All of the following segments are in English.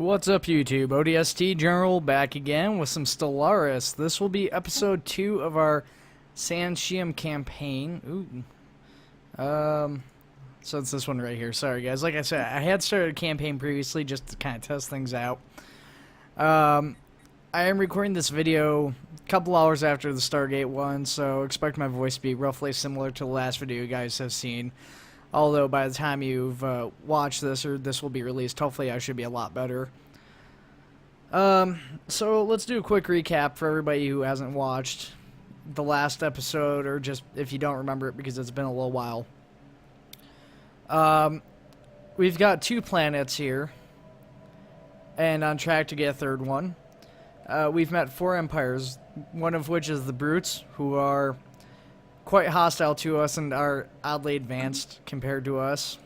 What's up, YouTube? ODST General back again with some Stellaris. This will be episode 2 of our Santiam campaign. So it's this one right here. Sorry, guys. Like I said, I had started a campaign previously just to kind of test things out. I am recording this video a couple hours after the Stargate one, so expect my voice to be roughly similar to the last video you guys have seen. Although by the time you've watched this, or this will be released, hopefully I should be a lot better. So let's do a quick recap for everybody who hasn't watched the last episode, or just if you don't remember it because it's been a little while. We've got 2 planets here, and on track to get a 3rd one. We've met 4 empires, one of which is the Brutes, who are quite hostile to us and are oddly advanced compared to us.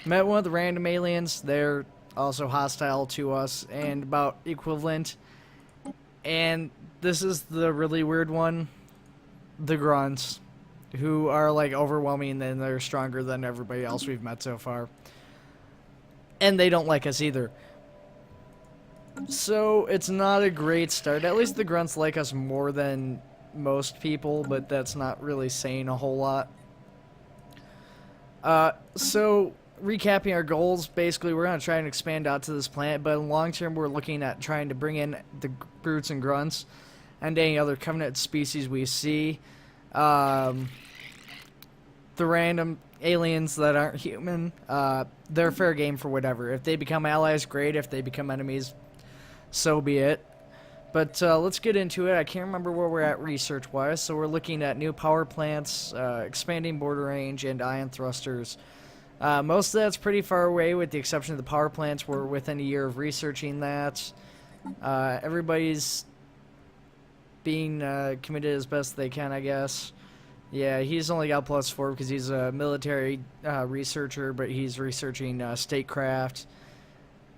Met one of the random aliens. They're also hostile to us and about equivalent. And this is the really weird one, the Grunts, who are like overwhelming and they're stronger than everybody else we've met so far. And they don't like us either. So it's not a great start. At least the Grunts like us more than most people, but that's not really saying a whole lot. So recapping our goals, basically we're going to try and expand out to this planet, but in the long term we're looking at trying to bring in the Brutes and Grunts and any other Covenant species we see. The random aliens that aren't human, they're fair game for whatever. If they become allies, great. If they become enemies, so be it. But let's get into it. I can't remember where we're at research-wise, so we're looking at new power plants, expanding border range, and ion thrusters. Most of that's pretty far away, with the exception of the power plants. We're within a year of researching that. Everybody's being committed as best they can, I guess. Yeah, he's only got +4 because he's a military researcher, but he's researching statecraft.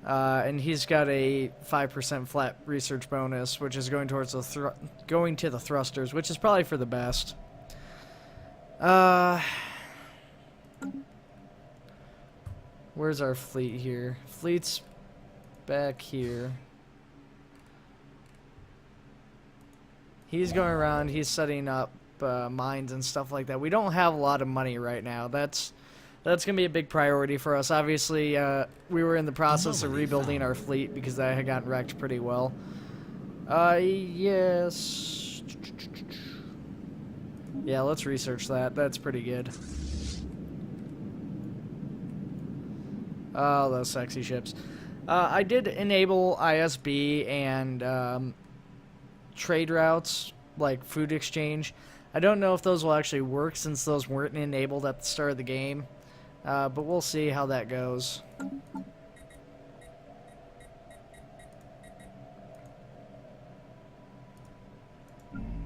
And he's got a 5% flat research bonus, which is going towards the going to the thrusters, which is probably for the best. Where's our fleet here? Fleet's back here. He's going around. He's setting up mines and stuff like that. We don't have a lot of money right now. That's going to be a big priority for us. Obviously, we were in the process of rebuilding our fleet because that had gotten wrecked pretty well. Yes. Yeah, let's research that. That's pretty good. Oh, those sexy ships. I did enable ISB and trade routes, like food exchange. I don't know if those will actually work since those weren't enabled at the start of the game. But we'll see how that goes.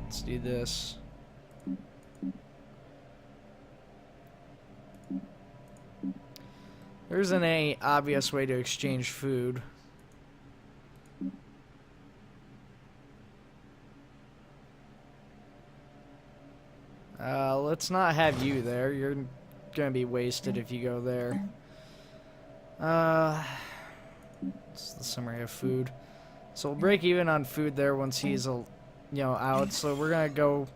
Let's do this. There isn't any obvious way to exchange food. Let's not have you there. You're gonna be wasted if you go there. It's the summary of food. So we'll break even on food there once he's out. So we're gonna go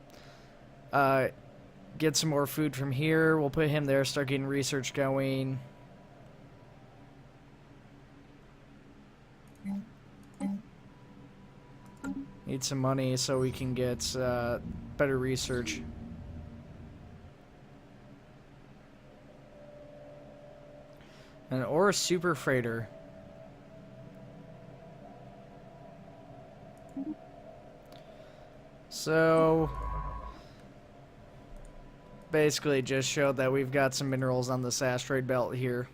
get some more food from here. We'll put him there, start getting research going. Need some money so we can get better research. Or a super freighter. So basically just showed that we've got some minerals on this asteroid belt here.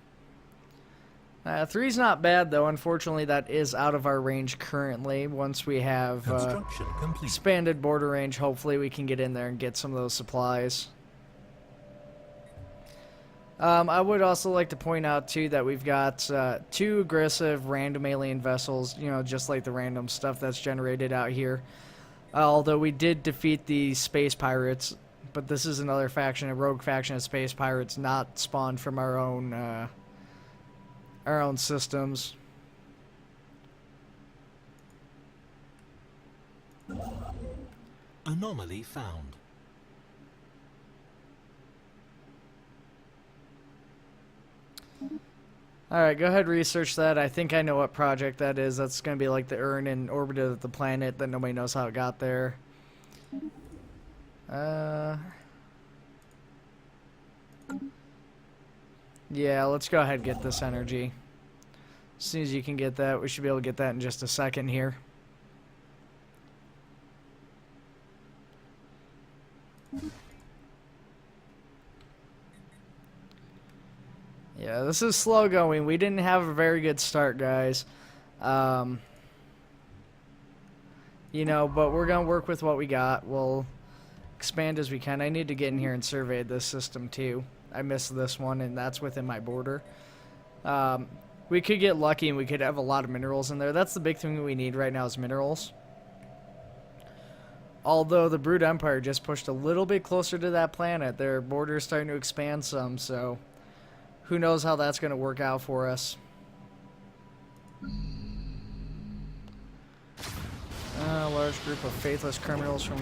3's not bad though. Unfortunately, that is out of our range currently. Once we have expanded border range, hopefully we can get in there and get some of those supplies. I would also like to point out, too, that we've got 2 aggressive random alien vessels, just like the random stuff that's generated out here. Although we did defeat the space pirates, but this is another faction, a rogue faction of space pirates, not spawned from our own systems. Anomaly found. Alright, go ahead, research that. I think I know what project that is. That's going to be like the urn in orbit of the planet that nobody knows how it got there. Yeah, let's go ahead and get this energy. As soon as you can get that, we should be able to get that in just a second here. Yeah, this is slow going. We didn't have a very good start, guys. You know, but we're going to work with what we got. We'll expand as we can. I need to get in here and survey this system, too. I missed this one, and that's within my border. We could get lucky, and we could have a lot of minerals in there. That's the big thing we need right now is minerals. Although the Brood Empire just pushed a little bit closer to that planet. Their border is starting to expand some, so who knows how that's going to work out for us. A large group of faithless criminals from...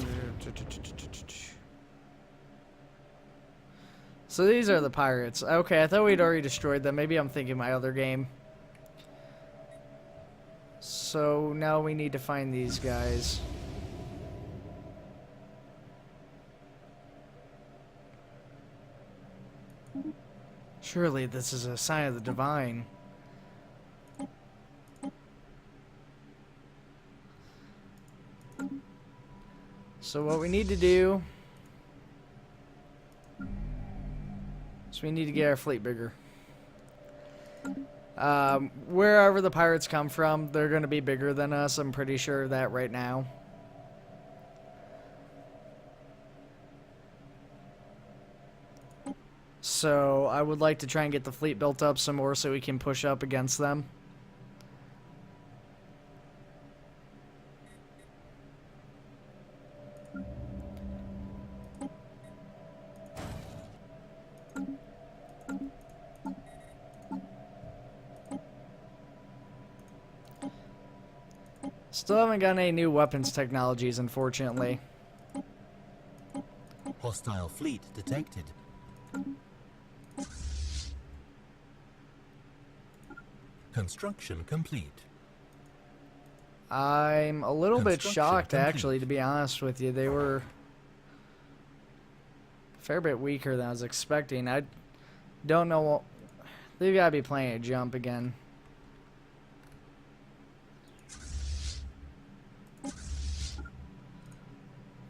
So these are the pirates. Okay, I thought we'd already destroyed them. Maybe I'm thinking my other game. So now we need to find these guys. Surely this is a sign of the divine. So what we need to do is we need to get our fleet bigger. Wherever the pirates come from, they're going to be bigger than us. I'm pretty sure of that right now. So I would like to try and get the fleet built up some more so we can push up against them. Still haven't got any new weapons technologies, unfortunately. Hostile fleet detected. Construction complete. I'm a little bit shocked, actually, to be honest with you. They were a fair bit weaker than I was expecting. I don't know what... They've got to be playing a jump again.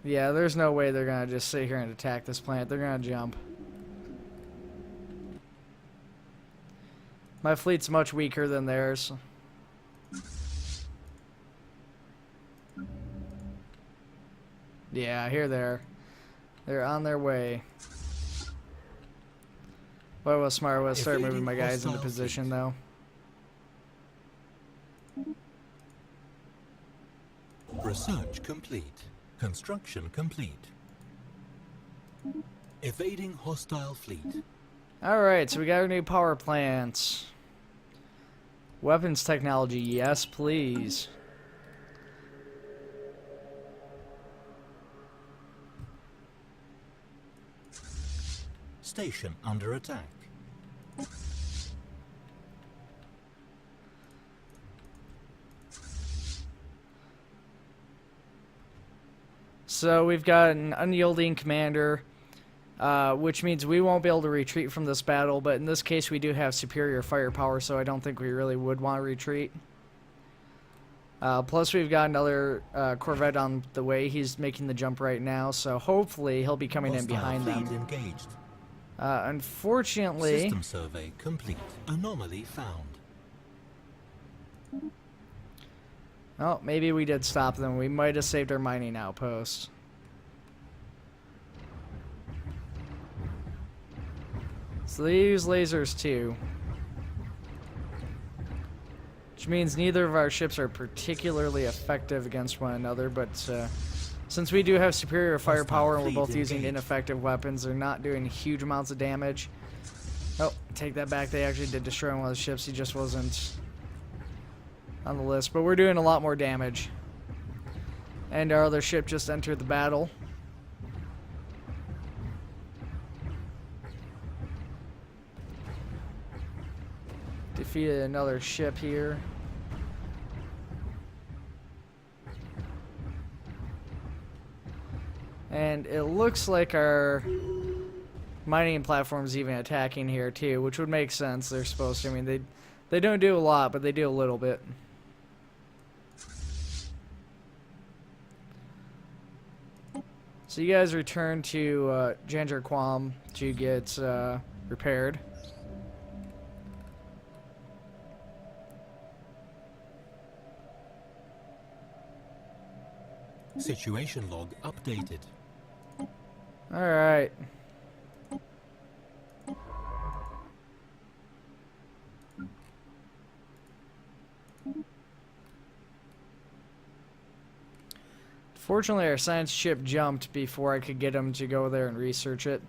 Yeah, there's no way they're going to just sit here and attack this planet. They're going to jump. My fleet's much weaker than theirs. Yeah, here they are. They're on their way. What was smart was start moving my guys into position, though. Research complete. Construction complete. Evading hostile fleet. Alright, so we got our new power plants. Weapons technology, yes please. Station under attack. So we've got an unyielding commander, which means we won't be able to retreat from this battle, but in this case we do have superior firepower, so I don't think we really would want to retreat. Plus we've got another Corvette on the way. He's making the jump right now, so hopefully he'll be coming in behind them. Engaged. Unfortunately... System survey complete. Anomaly found. Oh, maybe we did stop them. We might have saved our mining outpost. So they use lasers too. Which means neither of our ships are particularly effective against one another, but since we do have superior firepower and we're both using ineffective weapons, they're not doing huge amounts of damage. Oh, take that back. They actually did destroy one of the ships. He just wasn't on the list, but we're doing a lot more damage. And our other ship just entered the battle. Defeated another ship here. And it looks like our mining platform's even attacking here too, which would make sense. They're supposed to. I mean, they don't do a lot, but they do a little bit. So you guys return to Janjarquam to get repaired. Situation log updated. All right. Fortunately, our science ship jumped before I could get him to go there and research it.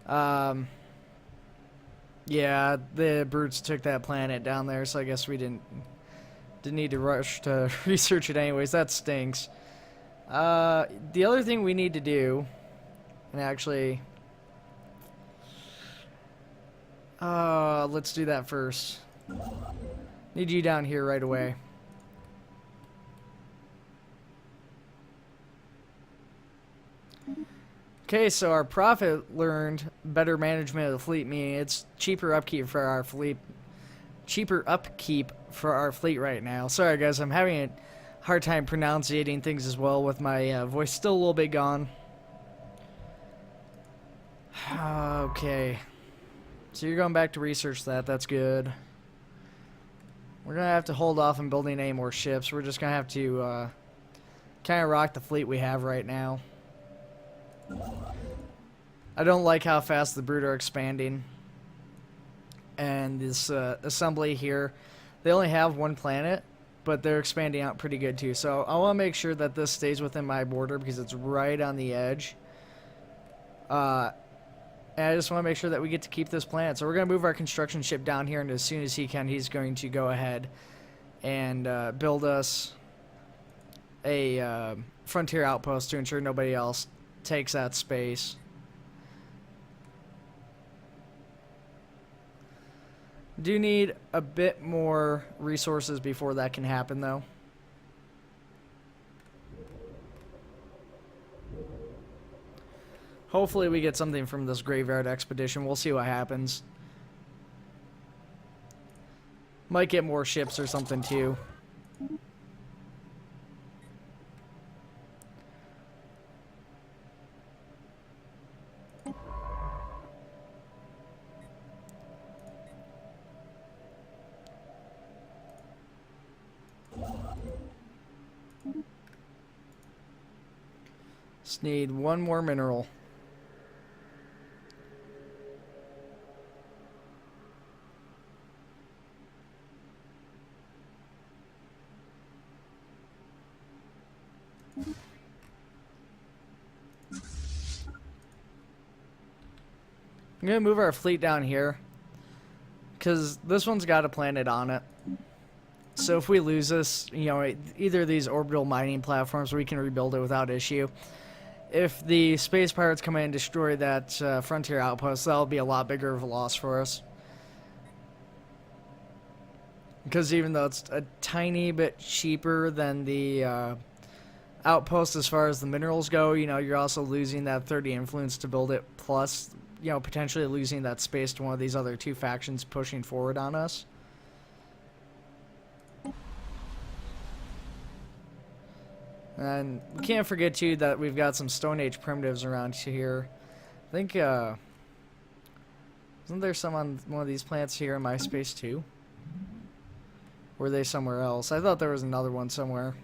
Yeah, the brutes took that planet down there, so I guess we didn't need to rush to research it anyways. That stinks. The other thing we need to do, and actually, let's do that first. Need you down here right away. Okay, so our prophet learned better management of the fleet, meaning it's cheaper upkeep for our fleet. Cheaper upkeep for our fleet right now. Sorry guys, I'm having a hard time pronouncing things as well with my voice still a little bit gone. Okay. So you're going back to research that. That's good. We're going to have to hold off on building any more ships. We're just going to have to kind of rock the fleet we have right now. I don't like how fast the Brood are expanding. And this assembly here, they only have one planet, but they're expanding out pretty good too. So I want to make sure that this stays within my border because it's right on the edge. And I just want to make sure that we get to keep this planet. So we're going to move our construction ship down here, and as soon as he can, he's going to go ahead and build us a frontier outpost to ensure nobody else takes that space. Do need a bit more resources before that can happen, though. Hopefully we get something from this graveyard expedition. We'll see what happens. Might get more ships or something, too. Just need one more mineral. I'm going to move our fleet down here because this one's got a planet on it. So if we lose this, you know, either of these orbital mining platforms, we can rebuild it without issue. If the space pirates come in and destroy that frontier outpost, that'll be a lot bigger of a loss for us. Because even though it's a tiny bit cheaper than the outpost as far as the minerals go, you know, you're also losing that 30 influence to build it, plus, you know, potentially losing that space to one of these other two factions pushing forward on us. And we can't forget, too, that we've got some Stone Age primitives around here. I think, isn't there some on one of these planets here in my space, too? Or were they somewhere else? I thought there was another one somewhere.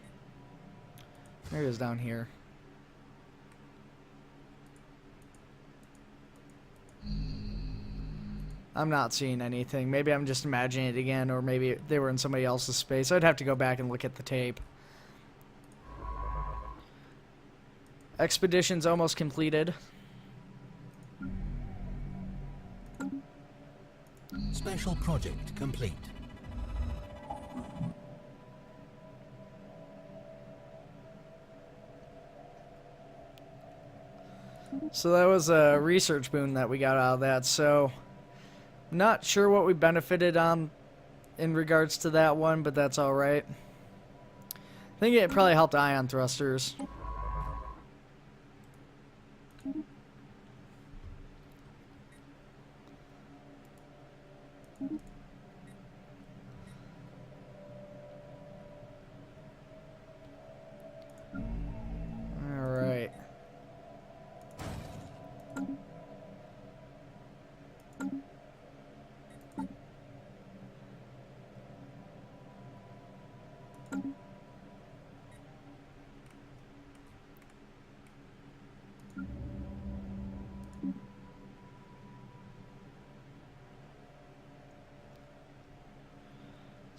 There it is down here. I'm not seeing anything. Maybe I'm just imagining it again, or maybe they were in somebody else's space. I'd have to go back and look at the tape. Expedition's almost completed. Special project complete. So that was a research boon that we got out of that. So not sure what we benefited on in regards to that one, but that's all right. I think it probably helped ion thrusters. All right.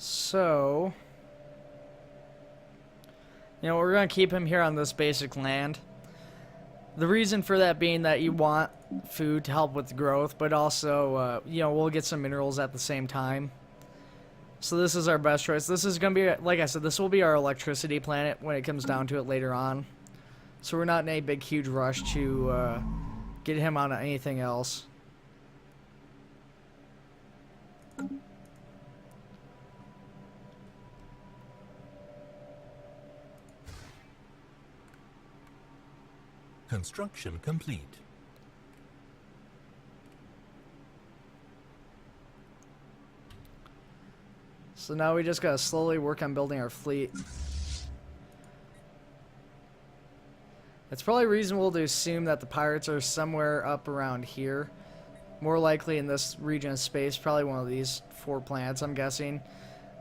So, we're going to keep him here on this basic land. The reason for that being that you want food to help with growth, but also, we'll get some minerals at the same time. So this is our best choice. This is going to be, like I said, this will be our electricity planet when it comes down to it later on. So we're not in a big, huge rush to get him on anything else. Construction complete. So now we just gotta slowly work on building our fleet. It's probably reasonable to assume that the pirates are somewhere up around here. More likely in this region of space, probably one of these 4 planets, I'm guessing.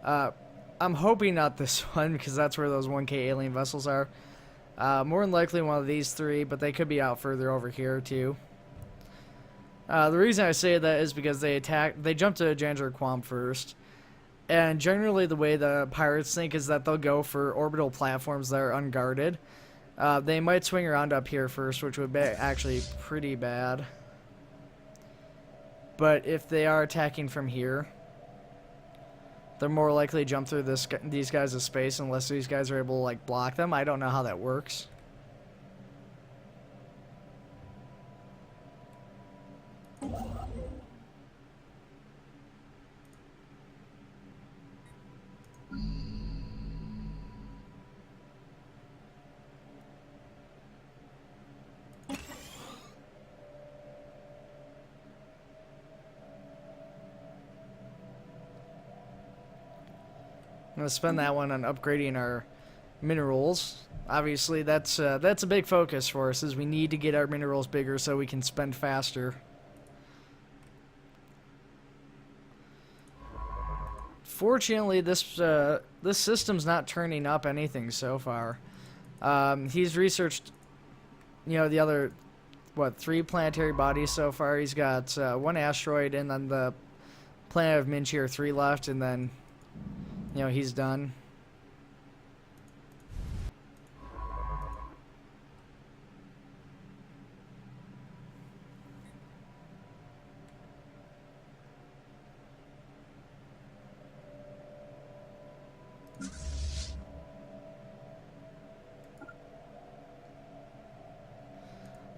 I'm hoping not this one, because that's where those 1K alien vessels are. More than likely one of these 3, but they could be out further over here too. The reason I say that is because they jump to Janjar Quam first. And generally the way the pirates think is that they'll go for orbital platforms that are unguarded. They might swing around up here first, which would be actually pretty bad. But if they are attacking from here, they're more likely to jump through these guys' space unless these guys are able to like block them. I don't know how that works. I'm gonna spend that one on upgrading our minerals. Obviously, that's a big focus for us, is we need to get our minerals bigger so we can spend faster. Fortunately, this system's not turning up anything so far. He's researched, the other 3 planetary bodies so far. He's got 1 asteroid and then the planet of Minchir 3 left, and then he's done.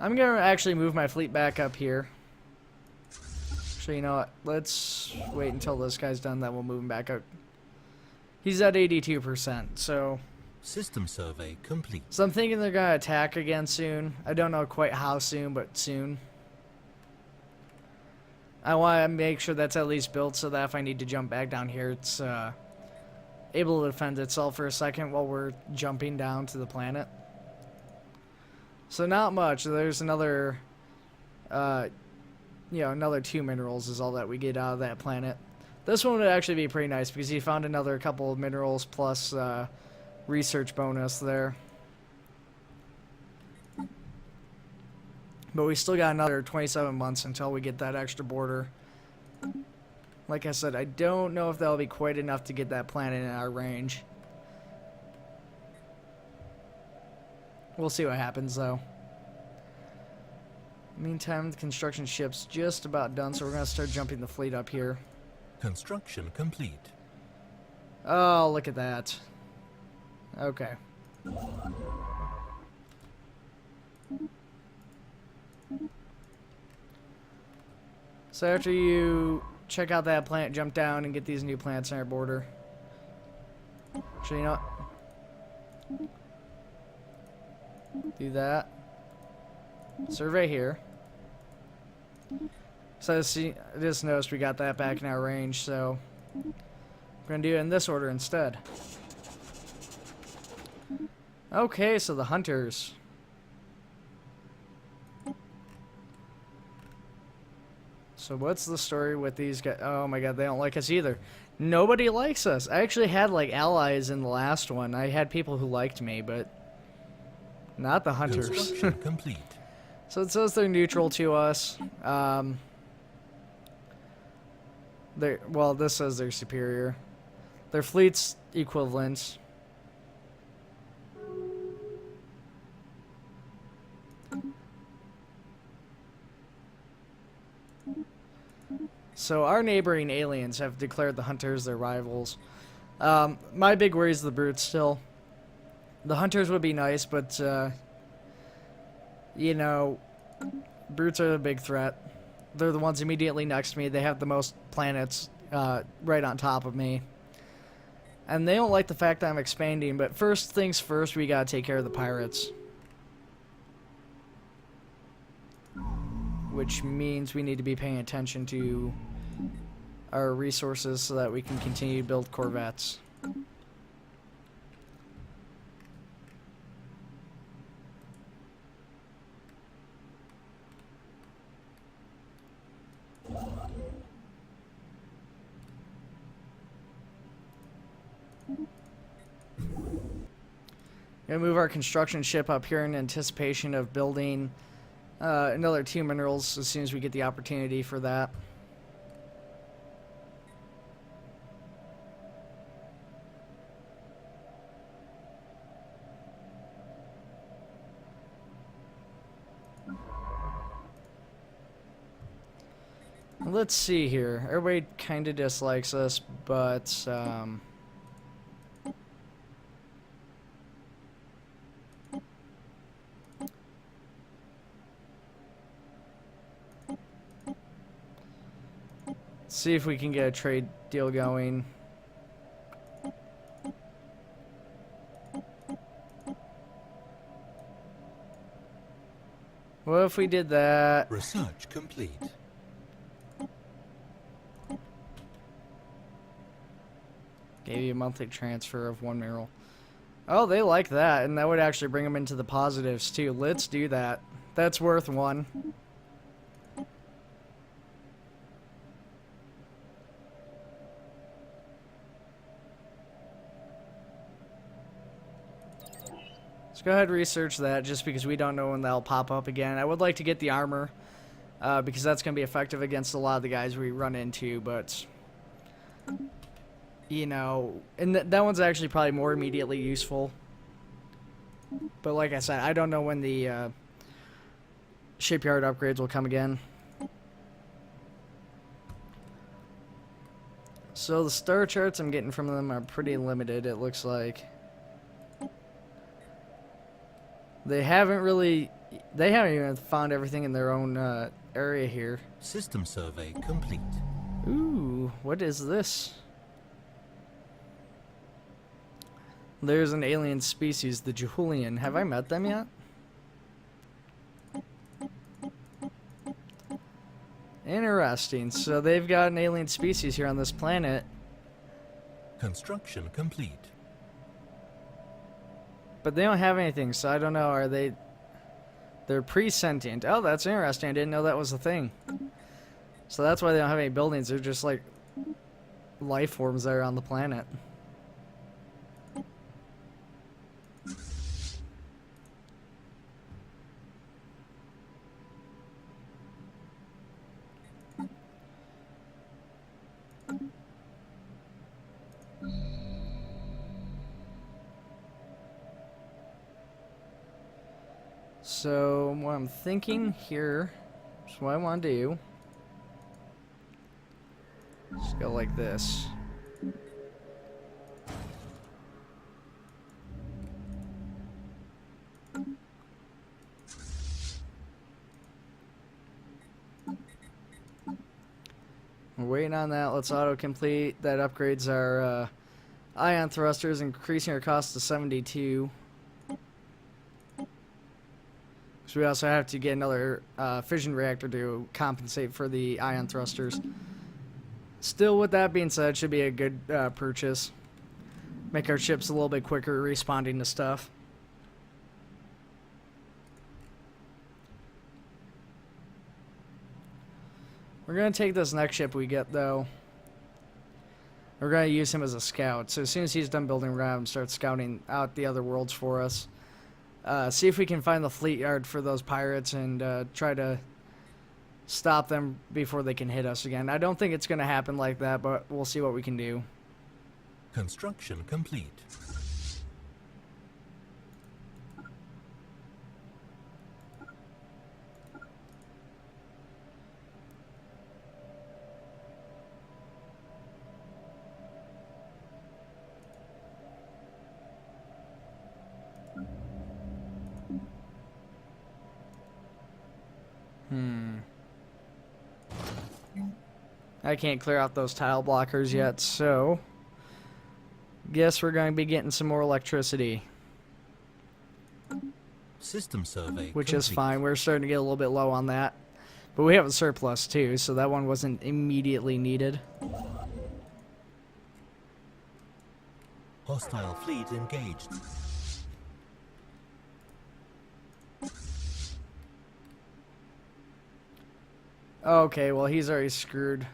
I'm gonna actually move my fleet back up here. So you know what? Let's wait until this guy's done, then we'll move him back up. He's at 82%, so... System survey complete. So I'm thinking they're going to attack again soon. I don't know quite how soon, but soon. I want to make sure that's at least built so that if I need to jump back down here, it's able to defend itself for a second while we're jumping down to the planet. So not much. There's another, another 2 minerals is all that we get out of that planet. This one would actually be pretty nice because he found another couple of minerals plus research bonus there. But we still got another 27 months until we get that extra border. Like I said, I don't know if that'll be quite enough to get that planet in our range. We'll see what happens though. Meantime, the construction ship's just about done, so we're going to start jumping the fleet up here. Construction complete. Oh, look at that. Okay. So after you check out that plant, jump down and get these new plants on our border. Actually, you know what? Do that. Survey here. So see, I just noticed we got that back in our range, so we're gonna do it in this order instead. Okay, so the hunters. So what's the story with these guys? Oh my god, they don't like us either. Nobody likes us. I actually had like allies in the last one. I had people who liked me, but not the hunters. Construction complete. So it says they're neutral to us. Well, this says they're superior. Their fleet's equivalent. So our neighboring aliens have declared the hunters their rivals. My big worry is the brutes still. The hunters would be nice, but you know, brutes are a big threat. They're the ones immediately next to me. They have the most planets right on top of me. And they don't like the fact that I'm expanding, but first things first, we gotta take care of the pirates. Which means we need to be paying attention to our resources so that we can continue to build corvettes. Gonna move our construction ship up here in anticipation of building another 2 minerals as soon as we get the opportunity for that. Let's see here. Everybody kind of dislikes us, but see if we can get a trade deal going. What if we did that? Research complete. Gave you a monthly transfer of 1 mineral. Oh, they like that, and that would actually bring them into the positives too. Let's do that. That's worth 1. Let's go ahead and research that just because we don't know when that'll pop up again. I would like to get the armor because that's going to be effective against a lot of the guys we run into, but you know, and that one's actually probably more immediately useful. But like I said, I don't know when the shipyard upgrades will come again. So the star charts I'm getting from them are pretty limited, it looks like. They haven't even found everything in their own area here. System survey complete. Ooh, what is this? There's an alien species, the Jehulian. Have I met them yet? Interesting. So they've got an alien species here on this planet. Construction complete. But they don't have anything, so I don't know. Are they... They're pre-sentient. Oh, that's interesting. I didn't know that was a thing. So that's why they don't have any buildings. They're just like life forms that are on the planet. So what I'm thinking here is what I want to do. Just go like this. We're waiting on that. Let's autocomplete. That upgrades our ion thrusters, increasing our cost to 72. So we also have to get another fission reactor to compensate for the ion thrusters. Still, with that being said, should be a good purchase. Make our ships a little bit quicker responding to stuff. We're going to take this next ship we get, though. We're going to use him as a scout. So as soon as he's done building, we're going to have him start scouting out the other worlds for us. See if we can find the fleet yard for those pirates and try to stop them before they can hit us again. I don't think it's going to happen like that, but we'll see what we can do. Construction complete. I can't clear out those tile blockers yet, so guess we're going to be getting some more electricity. System survey Which complete. is fine. We're starting to get a little bit low on that. But we have a surplus too, so that one wasn't immediately needed. Hostile fleet engaged. Okay, well he's already screwed.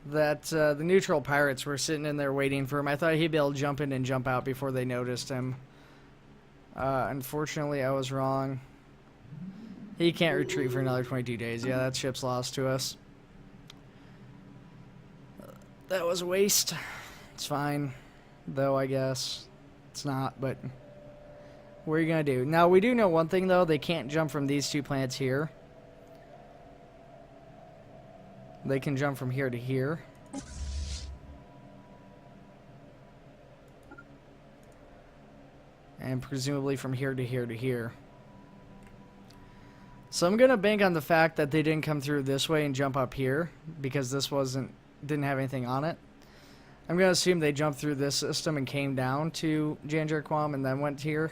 That the neutral pirates were sitting in there waiting for him. I thought he'd be able to jump in and jump out before they noticed him. Unfortunately, I was wrong. He can't retreat for another 22 days. Yeah, that ship's lost to us. That was a waste. It's fine, though, I guess. It's not, but what are you going to do? Now, we do know one thing, though. They can't jump from these two planets here. They can jump from here to here. And presumably from here to here to here. So I'm going to bank on the fact that they didn't come through this way and jump up here, because this didn't have anything on it. I'm going to assume they jumped through this system and came down to Janjarquam and then went here.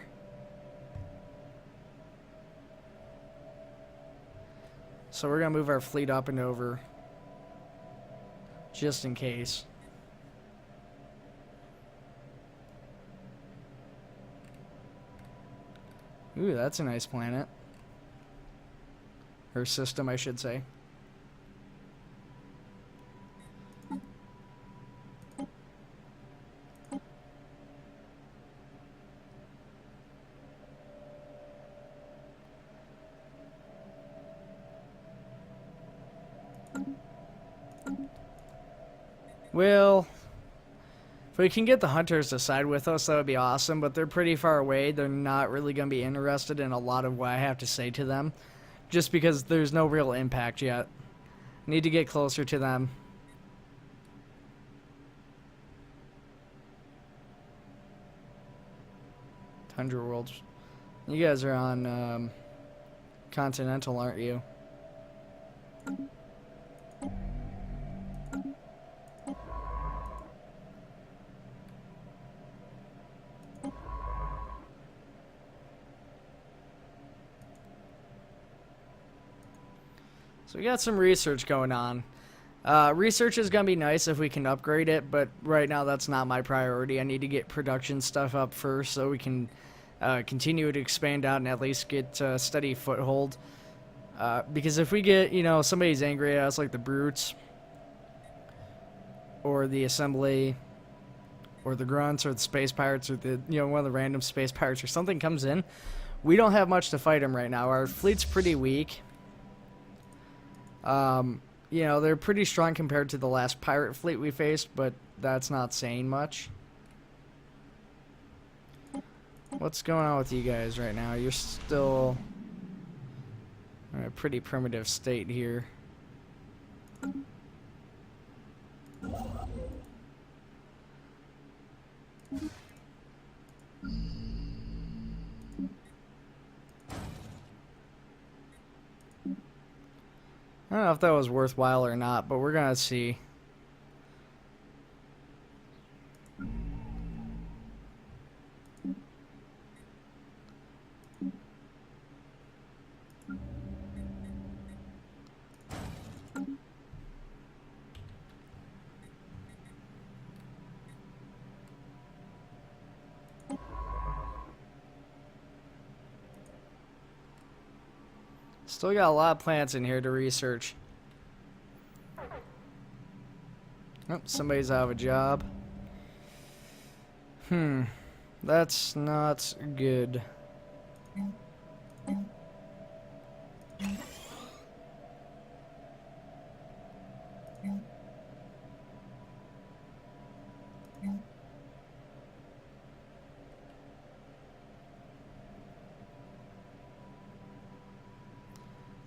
So we're going to move our fleet up and over, just in case. Ooh, that's a nice planet. Or system, I should say. Well, if we can get the hunters to side with us, that would be awesome, but they're pretty far away. They're not really going to be interested in a lot of what I have to say to them, just because there's no real impact yet. Need to get closer to them. Tundra Worlds. You guys are on Continental, aren't you? So we got some research going on. Research is going to be nice if we can upgrade it, but right now that's not my priority. I need to get production stuff up first so we can continue to expand out and at least get a steady foothold. Because if we get, somebody's angry at us like the Brutes, or the Assembly, or the Grunts, or the Space Pirates, or the, one of the random Space Pirates, or something comes in, we don't have much to fight them right now. Our fleet's pretty weak. They're pretty strong compared to the last pirate fleet we faced, but that's not saying much. What's going on with you guys right now? You're still in a pretty primitive state here. I don't know if that was worthwhile or not, but we're gonna see. Still got a lot of plants in here to research. Oh, somebody's out of a job. That's not good.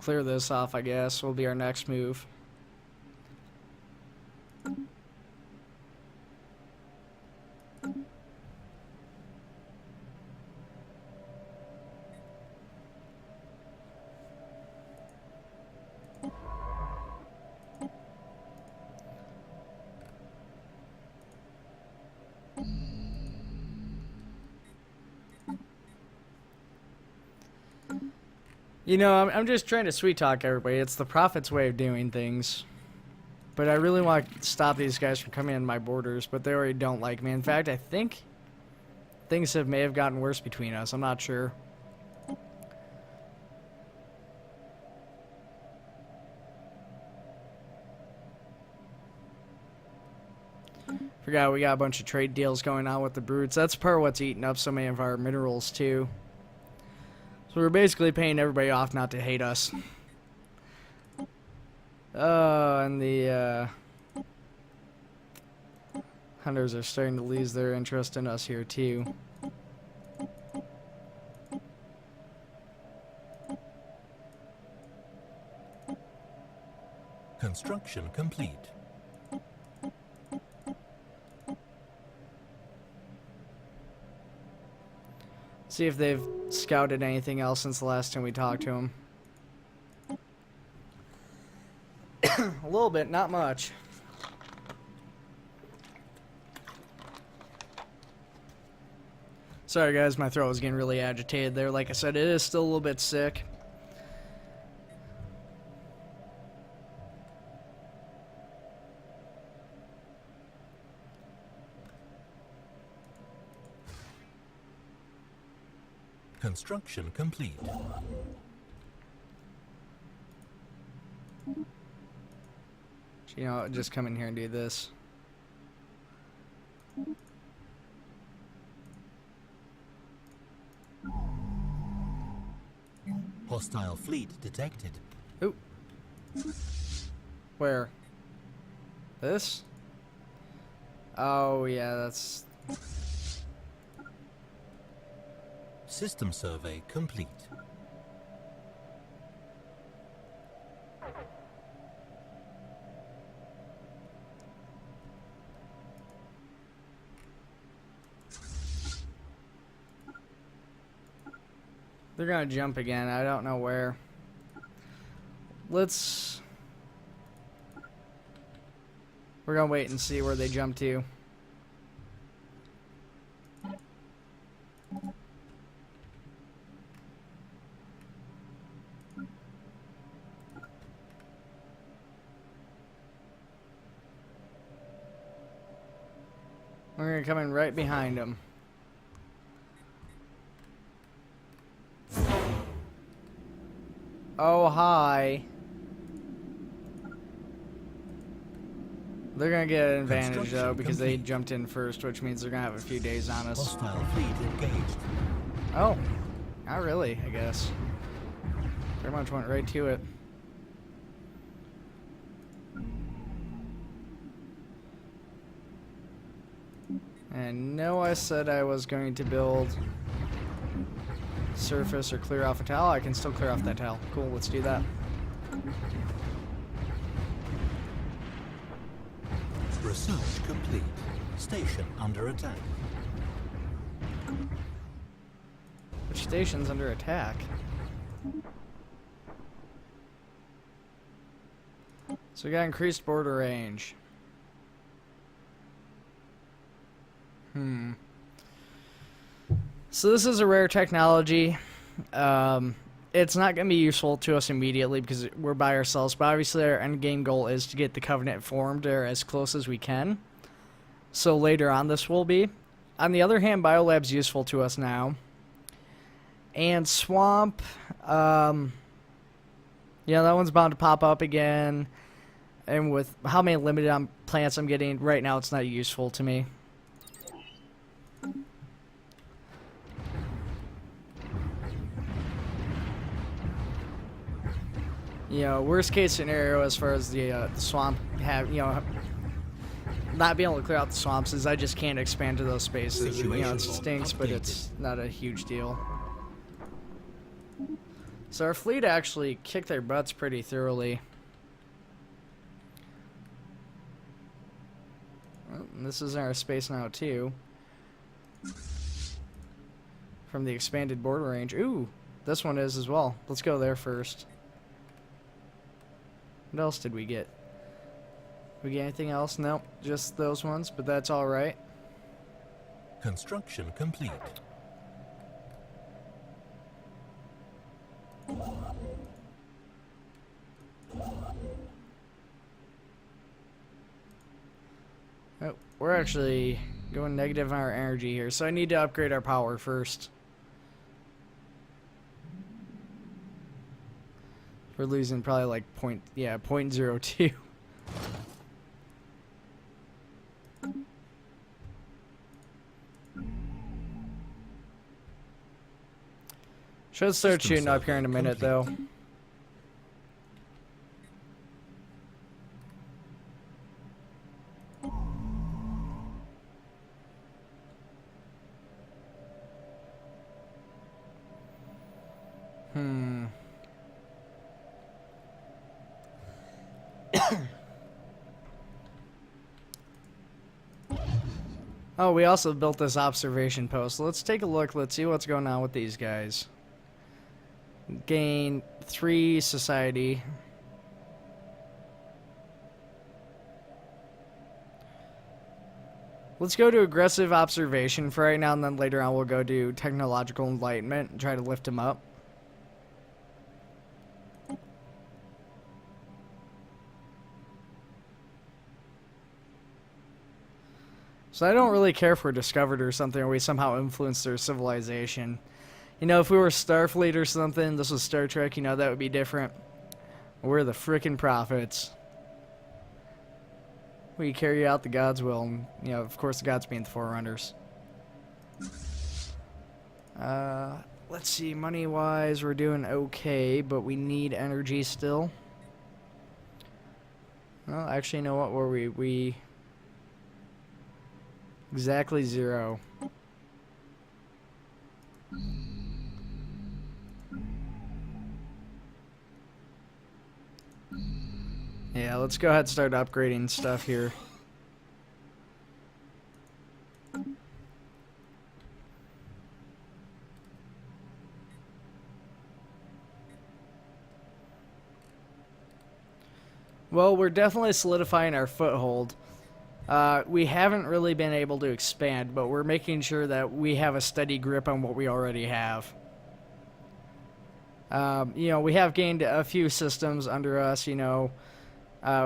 Clear this off, I guess, will be our next move. You know, I'm just trying to sweet talk everybody. It's the Prophet's way of doing things. But I really want to stop these guys from coming in my borders, but they already don't like me. In fact, I think things may have gotten worse between us. I'm not sure. Forgot we got a bunch of trade deals going on with the brutes. That's part of what's eating up so many of our minerals, too. So we're basically paying everybody off not to hate us. And the hunters are starting to lose their interest in us here, too. Construction complete. See if they've scouted anything else since the last time we talked to them. A little bit, not much. Sorry guys, my throat was getting really agitated there. Like I said, it is still a little bit sick. Construction complete. You know, just come in here and do this. Hostile fleet detected. Ooh. Where? This? Oh, yeah, that's... System survey complete. They're gonna jump again. I don't know where. Let's... We're gonna wait and see where they jump to. We're gonna come in right behind them. Oh, hi. They're gonna get an advantage though because they jumped in first, which means they're gonna have a few days on us. Hostile fleet engaged. Oh, not really, I guess. Pretty much went right to it. And no, I said I was going to build surface or clear off a tile. I can still clear off that tile. Cool, let's do that. Research complete. Station under attack. Which station's under attack? So we got increased border range. So this is a rare technology. It's not going to be useful to us immediately because we're by ourselves, but obviously our end game goal is to get the Covenant formed or as close as we can. So later on this will be. On the other hand, Biolab's useful to us now. And Swamp, yeah, that one's bound to pop up again. And with how many limited plants I'm getting right now, it's not useful to me. You know, worst case scenario as far as the swamp not being able to clear out the swamps is I just can't expand to those spaces. You know, it stinks, but it's not a huge deal. So our fleet actually kicked their butts pretty thoroughly. Well, this is our space now too. From the expanded border range. Ooh, this one is as well. Let's go there first. What else did we get? We get anything else? Nope, just those ones, but that's alright. Construction complete. Oh, we're actually going negative on our energy here, so I need to upgrade our power first. We're losing probably like 0.02. Should start System shooting up here in a survey minute, complete. though. Oh, we also built this observation post. Let's take a look. Let's see what's going on with these guys. Gain 3 society. Let's go to aggressive observation for right now, and then later on we'll go to technological enlightenment and try to lift him up. So I don't really care if we're discovered or something, or we somehow influence their civilization. You know, if we were Starfleet or something, this was Star Trek, you know, that would be different. We're the frickin' prophets. We carry out the God's will, and, you know, of course the gods being the Forerunners. Let's see, money-wise, we're doing okay, but we need energy still. Well, actually, you know what, were we... Exactly 0. Yeah, let's go ahead and start upgrading stuff here. Well, we're definitely solidifying our foothold. We haven't really been able to expand, but we're making sure that we have a steady grip on what we already have. You know, we have gained a few systems under us, you know.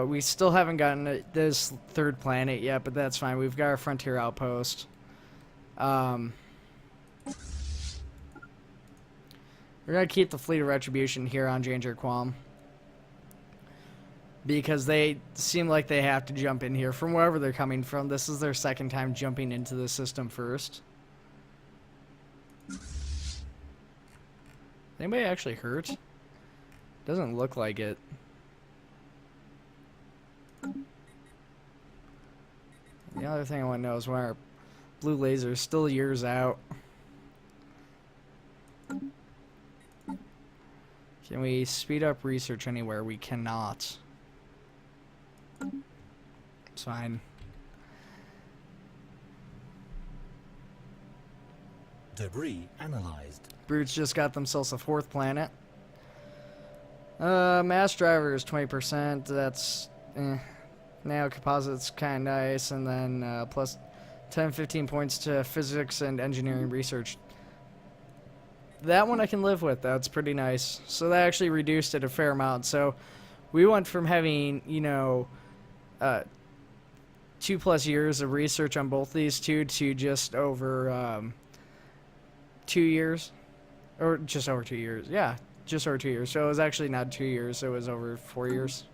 We still haven't gotten this 3rd planet yet, but that's fine. We've got our frontier outpost. We're going to keep the Fleet of Retribution here on Janger Qualm, because they seem like they have to jump in here from wherever they're coming from. This is their 2nd time jumping into the system first. Anybody actually hurt? Doesn't look like it. The other thing I want to know is why our blue laser is still years out. Can we speed up research anywhere? We cannot. It's fine. Debris analyzed. Brutes just got themselves a 4th planet. Mass driver is 20%. That's Nano composites kind of nice, and then plus 10, 15 points to physics and engineering research. That one I can live with. That's pretty nice. So that actually reduced it a fair amount. So we went from having, 2+ years of research on both these two to just over 2 years. Or just over 2 years. Yeah, just over 2 years. So it was actually not 2 years. It was over 4 years.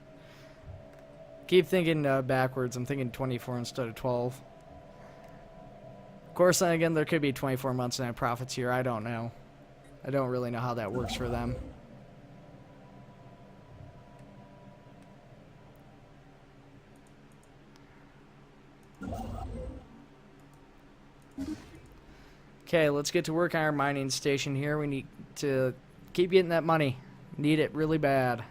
Keep thinking backwards. I'm thinking 24 instead of 12. Of course, then again, there could be 24 months net profits here. I don't know. I don't really know how that works for them. Okay, let's get to work on our mining station here. We need to keep getting that money. Need it really bad.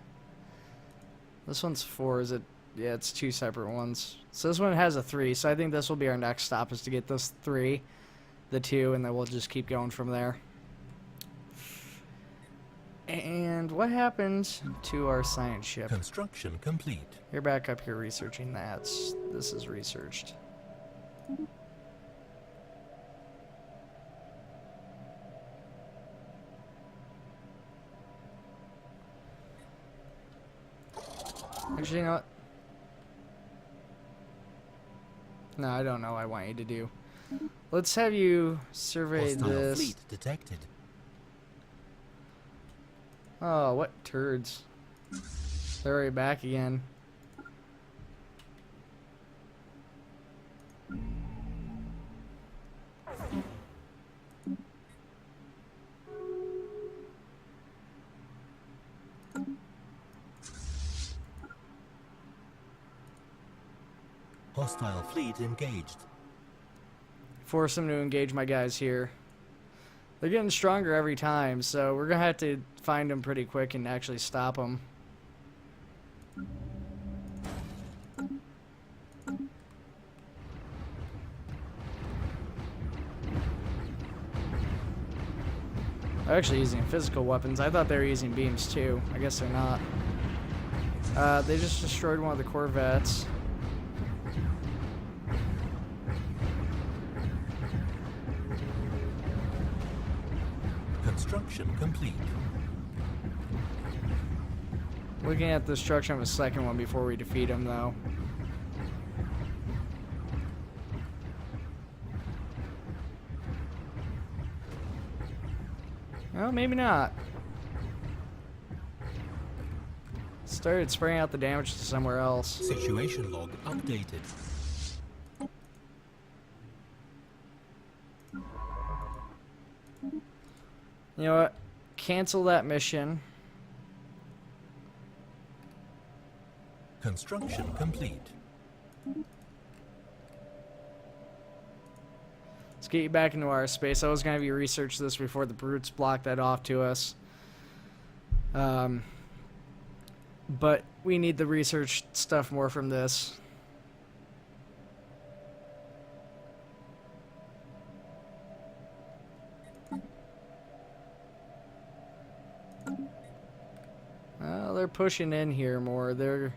This one's 4, is it? Yeah, it's 2 separate ones. So this one has a 3, so I think this will be our next stop, is to get this 3, the 2, and then we'll just keep going from there. And what happened to our science ship? Construction complete. You're back up here researching that. This is researched. Actually, you know what? No, I don't know what I want you to do. Let's have you survey Hostile this. fleet detected. Oh, what turds. They're already back again. Hostile fleet engaged. Force them to engage my guys here. They're getting stronger every time, so we're going to have to find them pretty quick and actually stop them. They're actually using physical weapons. I thought they were using beams too. I guess they're not. They just destroyed one of the corvettes. Construction complete. Looking at the destruction of a second one before we defeat him, though. Well, maybe not. Started spraying out the damage to somewhere else. Situation log updated. You know what? Cancel that mission. Construction complete. Let's get you back into our space. I was going to have you research this before the brutes blocked that off to us. But we need the research stuff more from this. They're pushing in here more. They're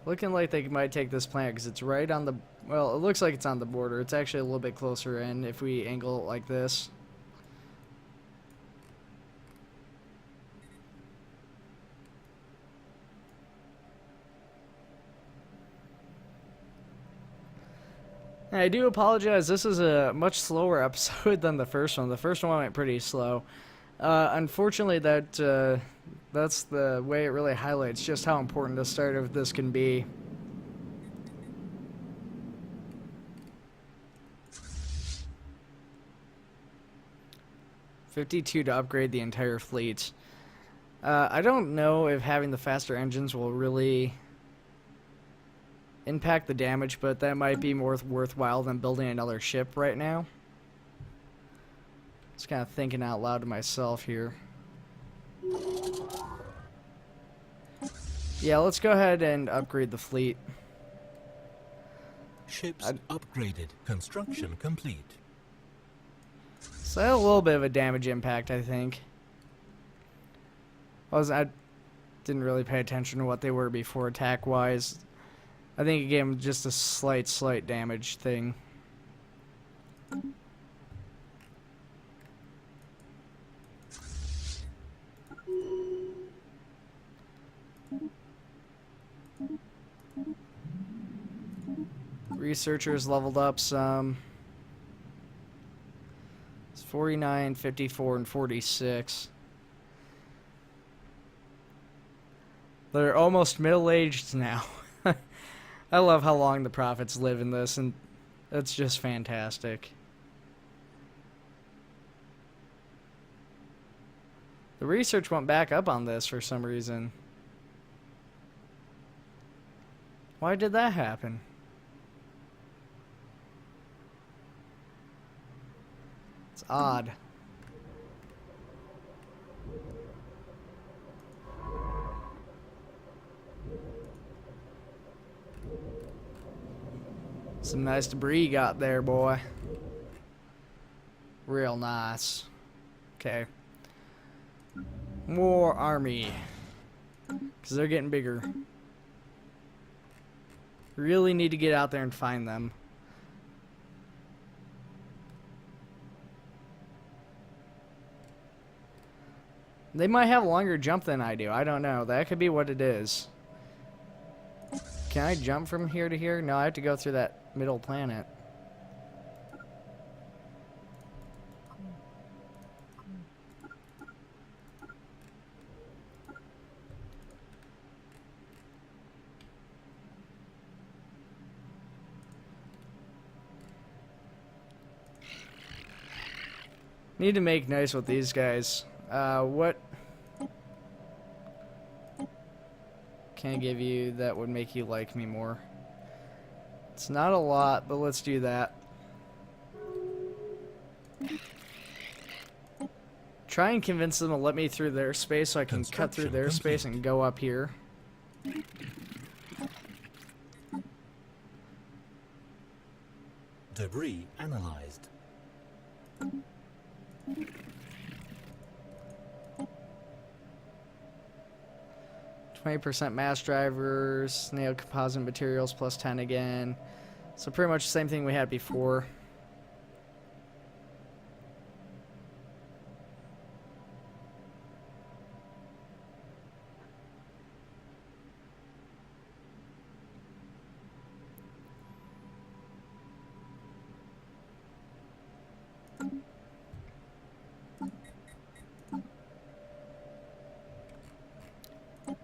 looking like they might take this planet because it's right on the... Well, it looks like it's on the border. It's actually a little bit closer in if we angle it like this. I do apologize. This is a much slower episode than the first one. The first one went pretty slow. Unfortunately, that's the way it really highlights just how important the start of this can be. $52 to upgrade the entire fleet. I don't know if having the faster engines will really impact the damage, but that might be more worthwhile than building another ship right now. Just kind of thinking out loud to myself here. Yeah, let's go ahead and upgrade the fleet. Ships upgraded. Construction complete. So I had a little bit of a damage impact, I think. Didn't really pay attention to what they were before attack-wise. I think it gave them just a slight damage thing. Researchers leveled up some. It's 49, 54, and 46. They're almost middle-aged now. I love how long the prophets live in this, and it's just fantastic. The research went back up on this for some reason. Why did that happen? It's odd. Some nice debris you got there, boy. Real nice. Okay. More army. Because they're getting bigger. Really need to get out there and find them. They might have a longer jump than I do. I don't know. That could be what it is. Can I jump from here to here? No, I have to go through that middle planet. Need to make nice with these guys. What can I give you that would make you like me more? It's not a lot, but let's do that. Try and convince them to let me through their space so I can cut through their space and go up here. Debris analyzed. 20% mass drivers, nail composite materials plus 10 again. So pretty much the same thing we had before.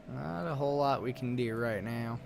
Not a whole lot we can do right now.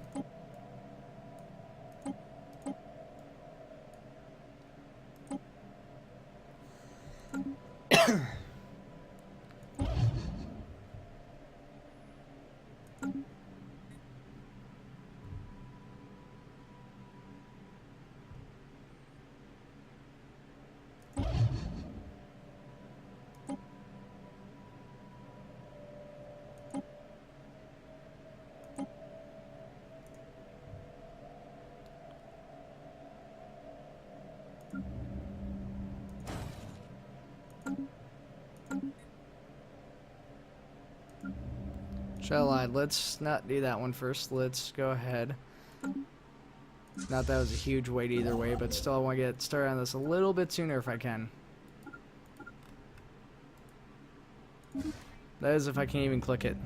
Let's not do that one first. Let's go ahead. Not that it was a huge wait either way, but still I want to get started on this a little bit sooner if I can. That is if I can even click it.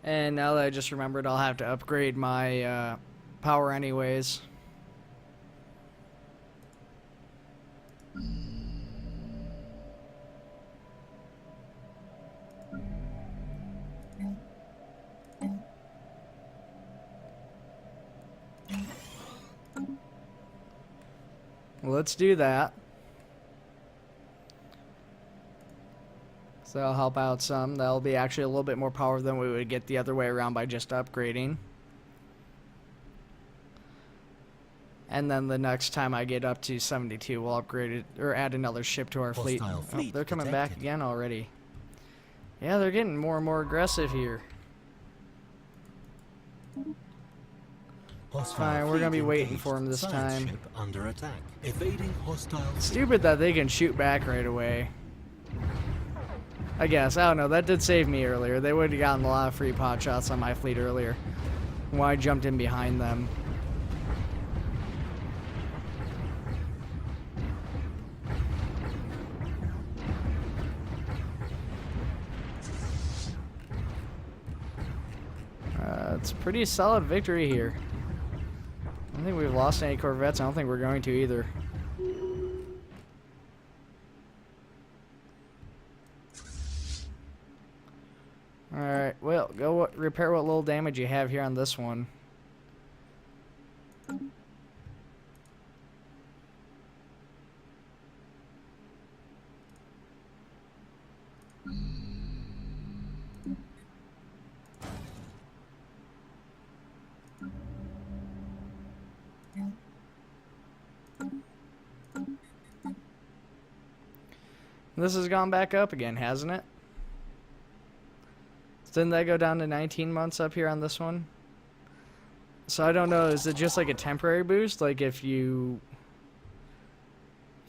And now that I just remembered, I'll have to upgrade my power anyways. Let's do that. So that'll help out some. That'll be actually a little bit more power than we would get the other way around by just upgrading. And then the next time I get up to 72, we'll upgrade it or add another ship to our fleet. Hostile fleet They're coming detected. back again already. Yeah, they're getting more and more aggressive here. Hostile Fine, we're gonna be fleet waiting engaged. for him this Science time. ship under attack. Evading hostile fleet. Stupid that they can shoot back right away. I guess. I don't know. That did save me earlier. They would have gotten a lot of free pot shots on my fleet earlier when I jumped in behind them. It's a pretty solid victory here. I don't think we've lost any corvettes. I don't think we're going to either. Alright, well, go repair what little damage you have here on this one. This has gone back up again, hasn't it? Didn't that go down to 19 months up here on this one? So I don't know, is it just like a temporary boost? Like if you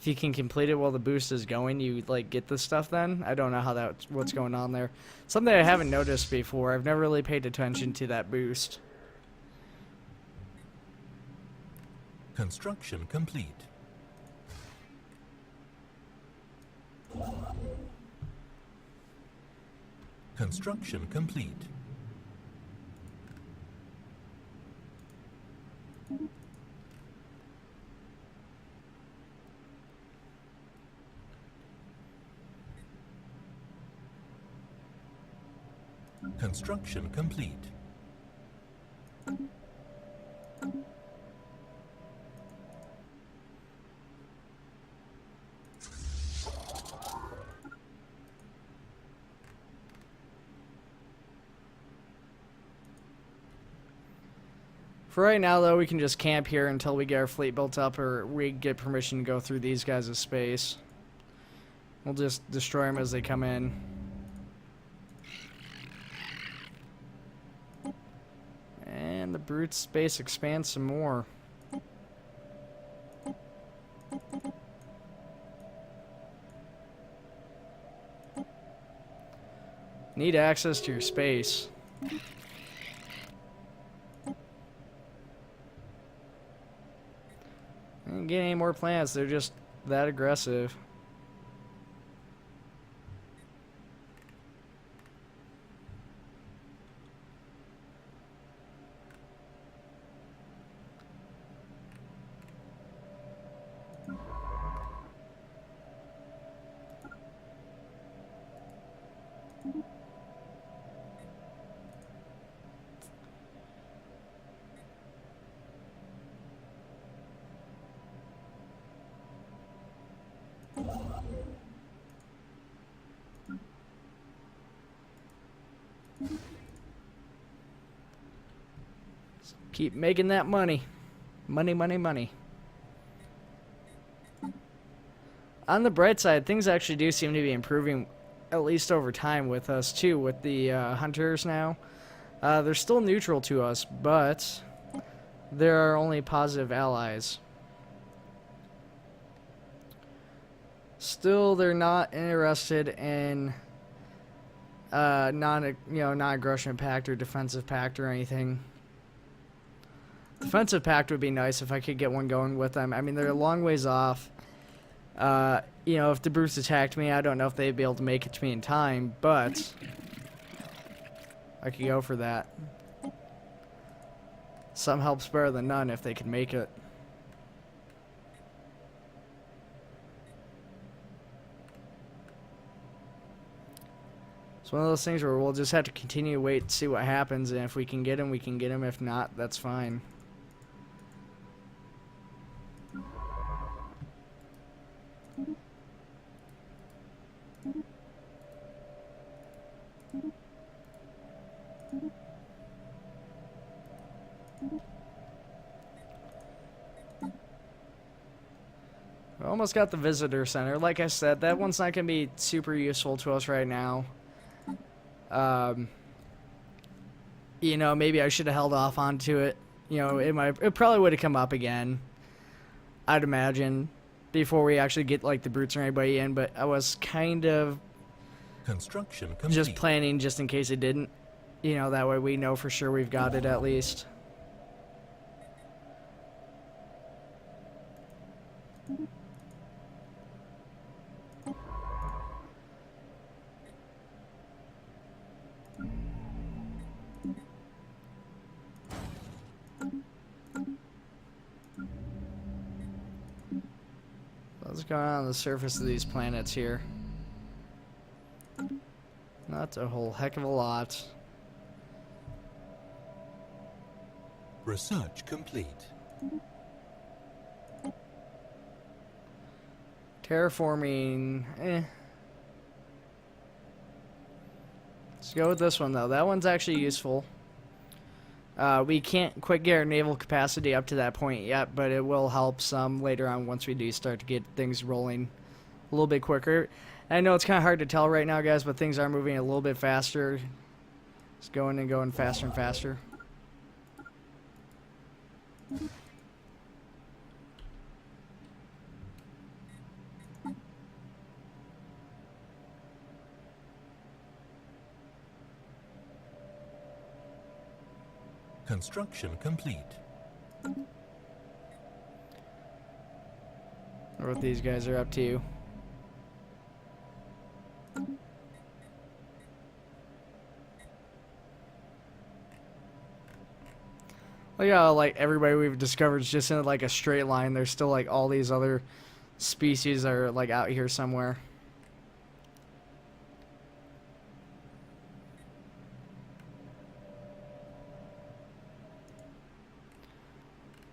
can complete it while the boost is going, you like get this stuff then? I don't know how what's going on there. Something I haven't noticed before. I've never really paid attention to that boost. Construction complete. Construction complete. Construction complete. For right now, though, we can just camp here until we get our fleet built up or we get permission to go through these guys' space. We'll just destroy them as they come in. And the brute space expands some more. Need access to your space. Didn't get any more plants, they're just that aggressive. Keep making that money. Money, money, money. On the bright side, things actually do seem to be improving, at least over time with us too, with the hunters now. They're still neutral to us, but there are only positive allies. Still, they're not interested in non-aggression pact or defensive pact or anything. Defensive pact would be nice if I could get one going with them. I mean, they're a long ways off. If the brutes attacked me, I don't know if they'd be able to make it to me in time, but I could go for that. Some help's better than none if they can make it. It's one of those things where we'll just have to continue to wait and see what happens, and if we can get him, we can get him. If not, that's fine. We almost got the visitor center. Like I said, that one's not going to be super useful to us right now. You know, maybe I should have held off onto it. You know, it probably would have come up again, I'd imagine, before we actually get like the brutes or anybody in, but I was kind of Construction complete. just planning just in case it didn't. You know, that way we know for sure we've got it at least. What's going on the surface of these planets here? Not a whole heck of a lot. Research complete. Terraforming, Let's go with this one though. That one's actually useful. We can't quite get our naval capacity up to that point yet, but it will help some later on once we do start to get things rolling a little bit quicker. I know it's kind of hard to tell right now, guys, but things are moving a little bit faster. It's going and going faster and faster. Construction complete. Or what these guys are up to. Look how like everybody we've discovered is just in like a straight line. There's still like all these other species that are like out here somewhere.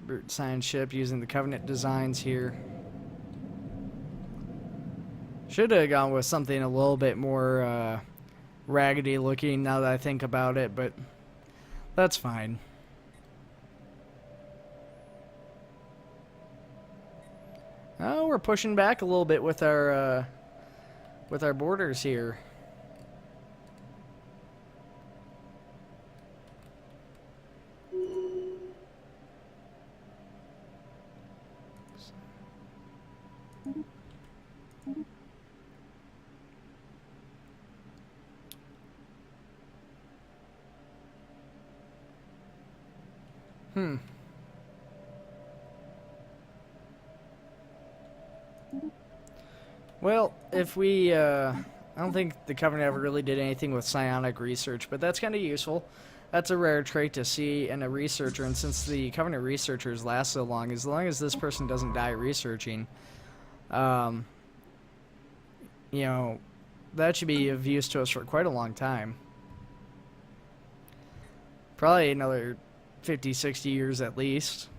Brute science ship using the Covenant designs here. Should have gone with something a little bit more raggedy looking now that I think about it, but that's fine. Oh, we're pushing back a little bit with our borders here. Well, if we, I don't think the Covenant ever really did anything with psionic research, but that's kind of useful. That's a rare trait to see in a researcher, and since the Covenant researchers last so long as this person doesn't die researching, you know, that should be of use to us for quite a long time. Probably another 50, 60 years at least.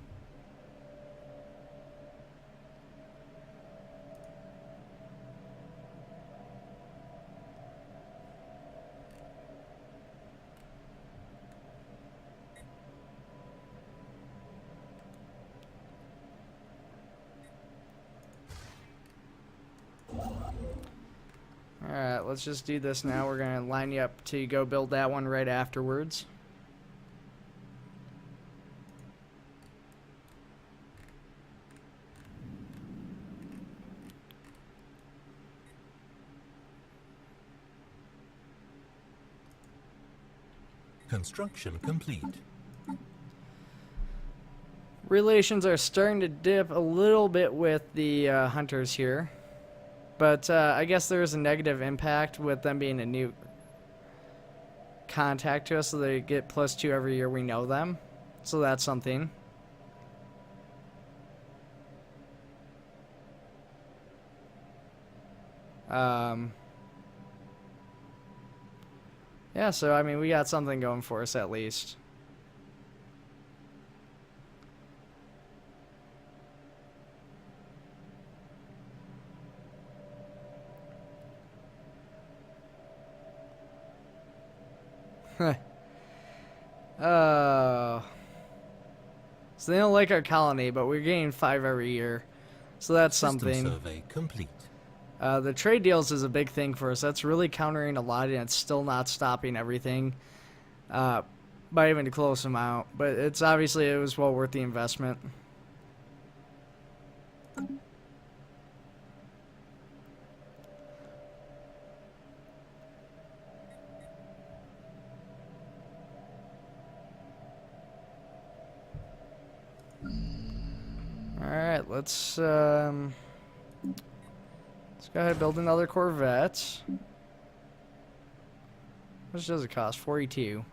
Alright, let's just do this now. We're going to line you up to go build that one right afterwards. Construction complete. Relations are starting to dip a little bit with the hunters here. But I guess there is a negative impact with them being a new contact to us, so they get +2 every year we know them. So that's something. Yeah, so I mean, we got something going for us at least. Oh. So they don't like our colony, but we're getting 5 every year. So that's System something. survey complete. The trade deals is a big thing for us. That's really countering a lot, and it's still not stopping everything by even a close amount. But it's obviously it was well worth the investment. All right, let's go ahead and build another Corvette. How much does it cost? 42.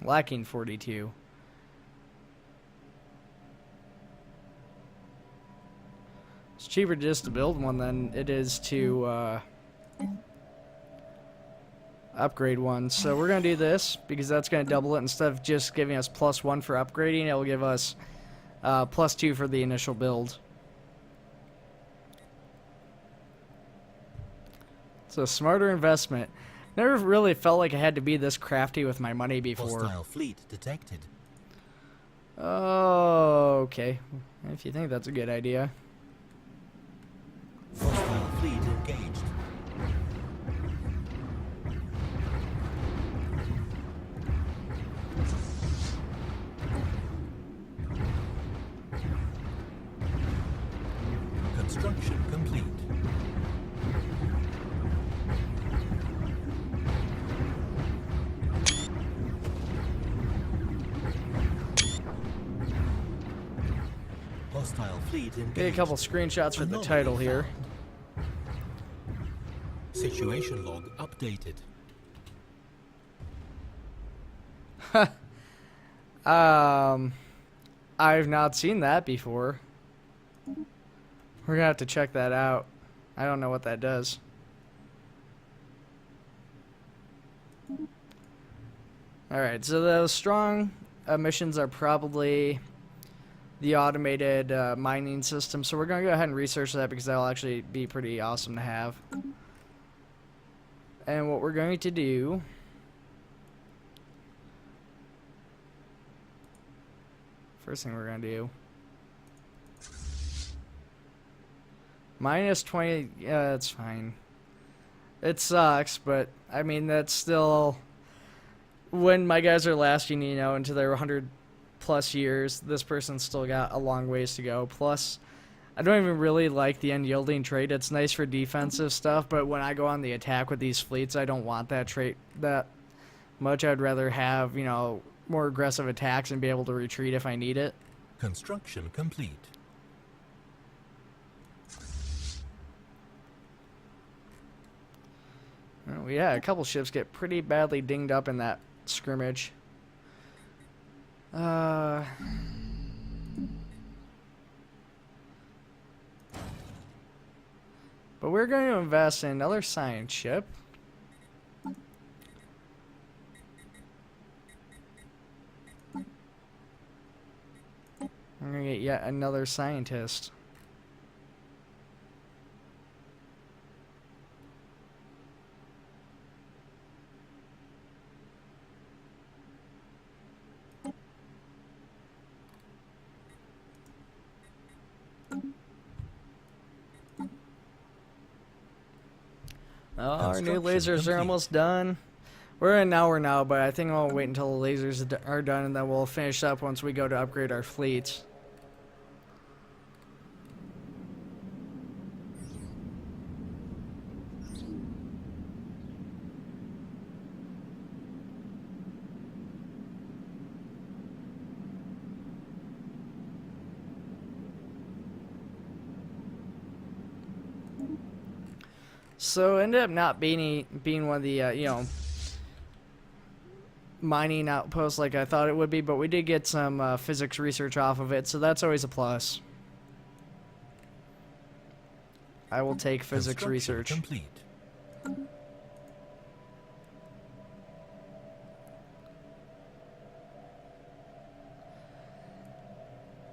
Lacking 42. It's cheaper just to build one than it is to upgrade one. So we're going to do this because that's going to double it. Instead of just giving us +1 for upgrading, it will give us +2 for the initial build. It's a smarter investment. Never really felt like I had to be this crafty with my money before. Hostile fleet detected. Oh, okay. If you think that's a good idea. Hostile fleet engaged. Construction complete. Hostile fleet engaged. Get a couple screenshots for the title here. Situation log updated. I've not seen that before. We're gonna have to check that out. I don't know what that does. Alright, so those strong missions are probably the automated mining system. So we're gonna go ahead and research that because that'll actually be pretty awesome to have. And what we're going to do... First thing we're gonna do... -20, yeah, that's fine. It sucks, but, I mean, that's still... When my guys are lasting, you know, into their 100+ years, this person's still got a long ways to go. Plus, I don't even really like the unyielding trait. It's nice for defensive stuff, but when I go on the attack with these fleets, I don't want that trait that much. I'd rather have, you know, more aggressive attacks and be able to retreat if I need it. Construction complete. Oh, yeah, a couple ships get pretty badly dinged up in that skirmish. But we're going to invest in another science ship. We're going to get yet another scientist. Oh, our new lasers are almost done. We're in an hour now, but I think I'll wait until the lasers are done, and then we'll finish up once we go to upgrade our fleets. So it ended up not being one of the you know, mining outposts like I thought it would be, but we did get some physics research off of it, so that's always a plus. I will take physics research. Complete.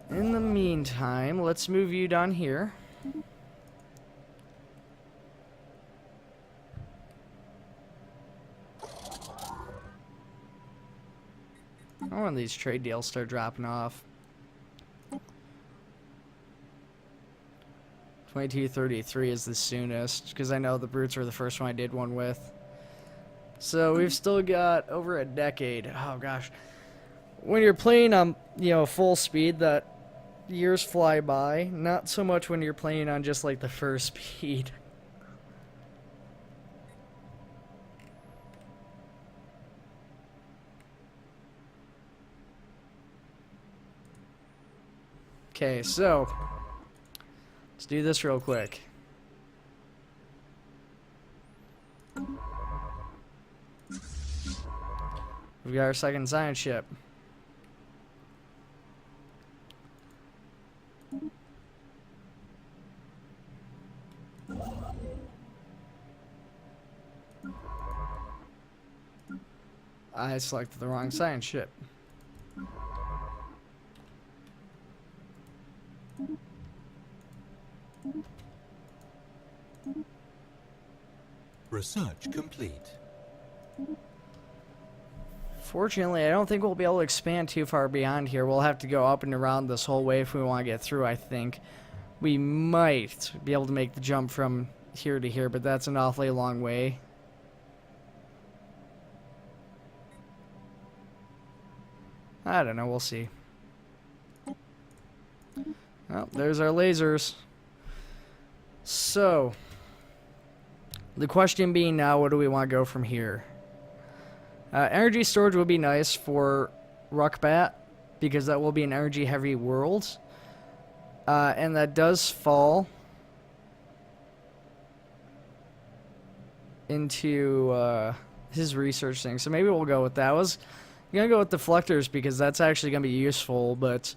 In the meantime, let's move you down here. I want these trade deals start dropping off. 2233 is the soonest, because I know the brutes were the first one I did one with. So we've still got over a decade. Oh gosh. When you're playing on, full speed, that years fly by. Not so much when you're playing on just like the first speed. Okay, so let's do this real quick. We've got our second science ship. I selected the wrong science ship. Research complete. Fortunately, I don't think we'll be able to expand too far beyond here. We'll have to go up and around this whole way if we want to get through, I think. We might be able to make the jump from here to here, but that's an awfully long way. I don't know, we'll see. Well, there's our lasers. So, the question being now, what do we want to go from here? Energy storage would be nice for Ruckbat, because that will be an energy-heavy world. And that does fall into his research thing. So maybe we'll go with that. I was going to go with deflectors, because that's actually going to be useful. But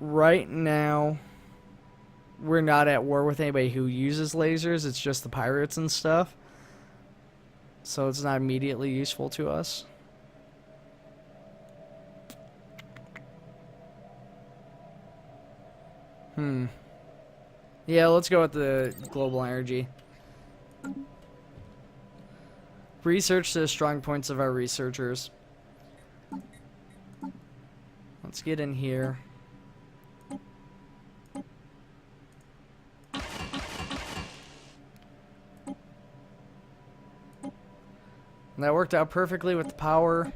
right now, we're not at war with anybody who uses lasers. It's just the pirates and stuff. So it's not immediately useful to us. Yeah, let's go with the global energy. Research the strong points of our researchers. Let's get in here. And that worked out perfectly with the power.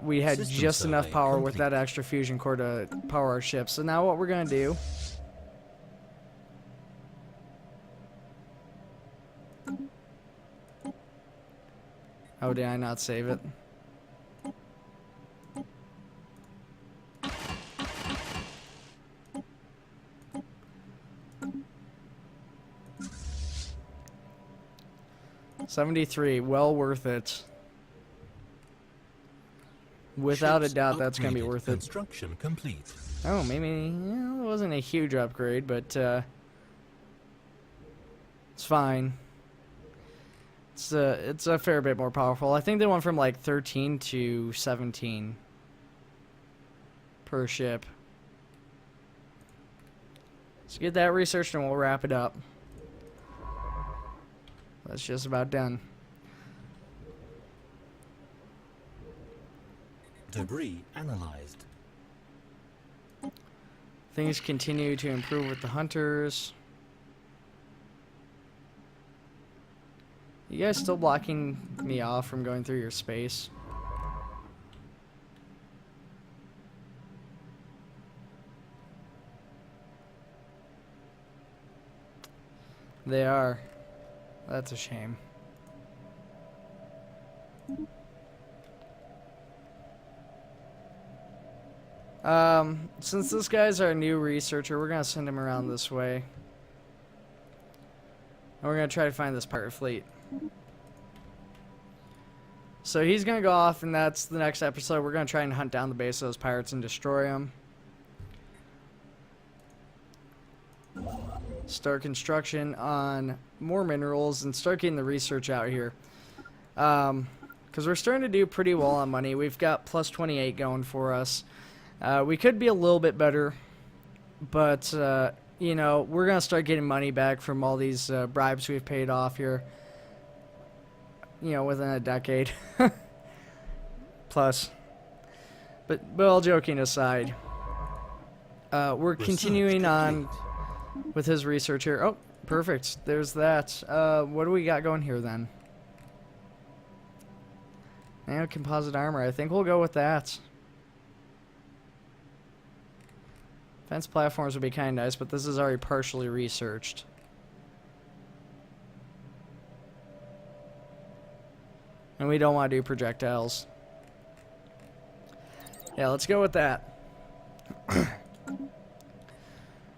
We had System just enough survey power with complete. that extra fusion core to power our ship. So now what we're going to do... Oh, did I not save it? $73, well worth it. Without a Ships doubt, that's going to be upgraded. worth it. Construction complete. Oh, maybe it wasn't a huge upgrade, but it's fine. It's a fair bit more powerful. I think they went from like 13 to 17 per ship. Let's get that researched and we'll wrap it up. That's just about done. Debris analyzed. Things continue to improve with the hunters. You guys still blocking me off from going through your space? They are. That's a shame. Since this guy's our new researcher, we're gonna send him around this way. And we're gonna try to find this pirate fleet. So he's gonna go off, and that's the next episode. We're gonna try and hunt down the base of those pirates and destroy them. Start construction on more minerals and start getting the research out here. Because we're starting to do pretty well on money. We've got plus 28 going for us. We could be a little bit better, but, you know, we're going to start getting money back from all these bribes we've paid off here, you know, within a decade. Plus. But all joking aside, We're Research continuing on complete. with his research here. Oh, perfect. There's that. What do we got going here then? Nano composite armor. I think we'll go with that. Fence platforms would be kind of nice, but this is already partially researched. And we don't want to do projectiles. Yeah, let's go with that.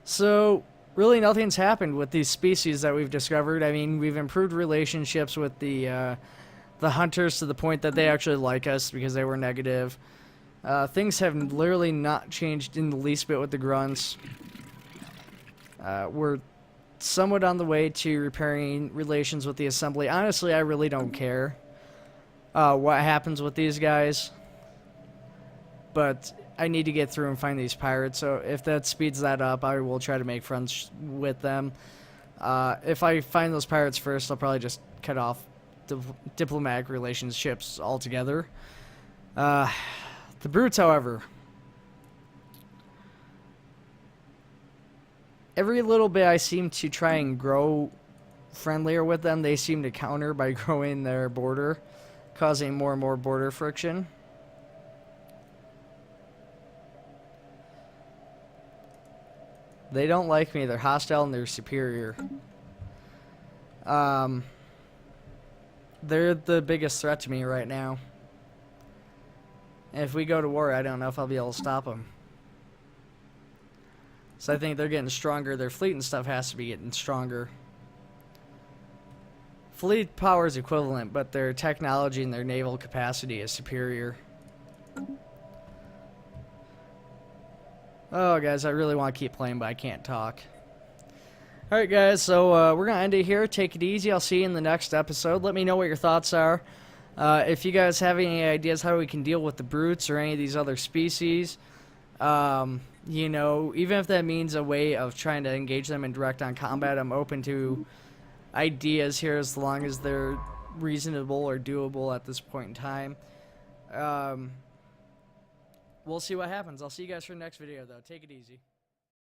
So, really nothing's happened with these species that we've discovered. I mean, we've improved relationships with the hunters to the point that they actually like us because they were negative. Things have literally not changed in the least bit with the grunts. We're somewhat on the way to repairing relations with the assembly. Honestly, I really don't care what happens with these guys. But I need to get through and find these pirates, so if that speeds that up, I will try to make friends with them. If I find those pirates first, I'll probably just cut off the diplomatic relationships altogether. The brutes, however, every little bit I seem to try and grow friendlier with them, they seem to counter by growing their border, causing more and more border friction. They don't like me. They're hostile and they're superior. They're the biggest threat to me right now. And if we go to war, I don't know if I'll be able to stop them. So I think they're getting stronger. Their fleet and stuff has to be getting stronger. Fleet power is equivalent, but their technology and their naval capacity is superior. Oh, guys, I really want to keep playing, but I can't talk. Alright, guys, so we're going to end it here. Take it easy. I'll see you in the next episode. Let me know what your thoughts are. If you guys have any ideas how we can deal with the brutes or any of these other species, you know, even if that means a way of trying to engage them in direct on combat, I'm open to ideas here as long as they're reasonable or doable at this point in time. We'll see what happens. I'll see you guys for the next video, though. Take it easy.